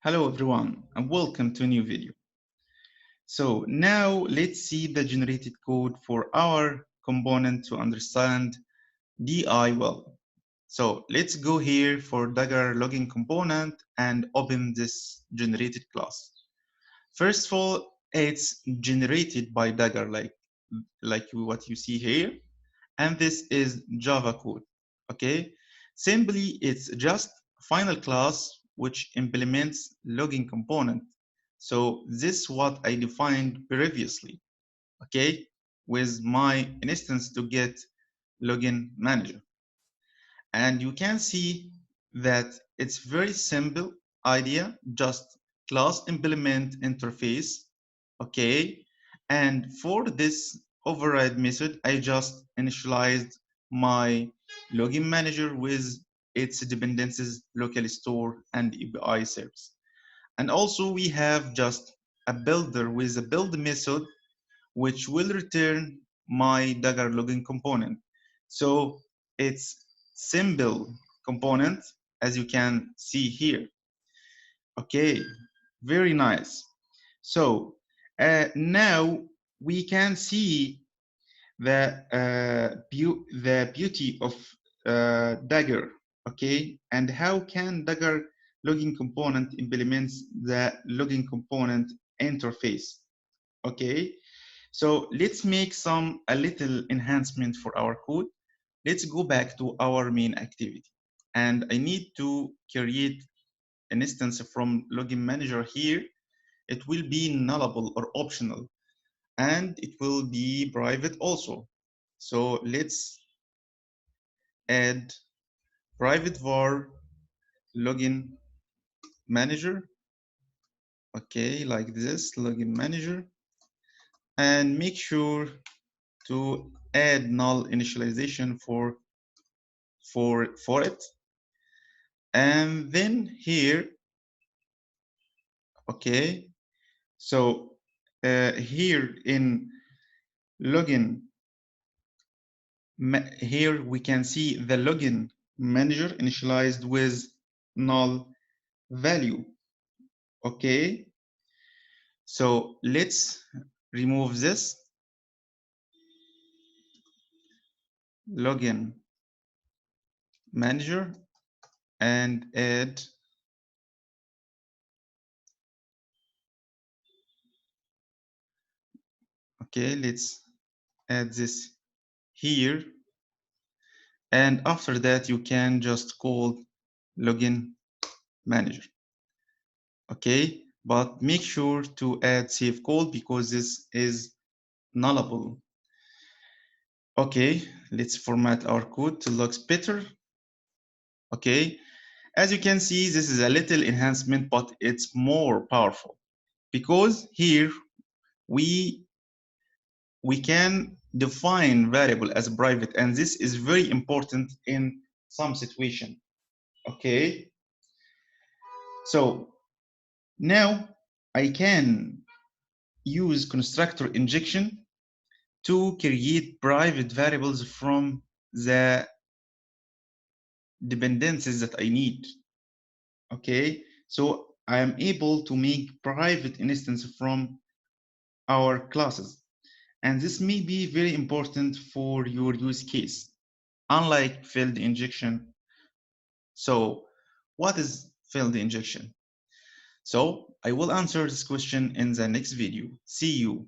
Hello everyone and welcome to a new video. So now let's see the generated code for our component to understand DI well. So let's go here for Dagger login component and open this generated class. First of all, it's generated by Dagger like what you see here. And this is Java code, okay? Simply, it's just final class which implements login component. So this is what I defined previously, okay? With my instance to get login manager. And you can see that it's very simple idea, just class implement interface, okay? And for this override method, I just initialized my login manager with its dependencies, local store, and API service. And also we have just a builder with a build method, which will return my Dagger login component. So it's simple component, as you can see here. Okay, very nice. So now we can see the beauty of Dagger, okay, and how can Dagger login component implements the login component interface, okay. So let's make a little enhancement for our code. Let's go back to our main activity, and I need to create an instance from login manager here. It will be nullable or optional, and it will be private also. So let's add private var login manager, okay, like this, login manager, and make sure to add null initialization for it. And then here, okay, so here in login, here we can see the login manager initialized with null value, okay. So let's remove this login manager and add, okay, let's add this here, and after that you can just call login manager, okay, but make sure to add save code because this is nullable. Okay, let's format our code to look better. Okay, as you can see, this is a little enhancement, but it's more powerful because here we can define variable as private, and this is very important in some situation. Okay, so now I can use constructor injection to create private variables from the dependencies that I need. Okay, so I am able to make private instance from our classes, and this may be very important for your use case, unlike field injection. So what is field injection? So I will answer this question in the next video. See you.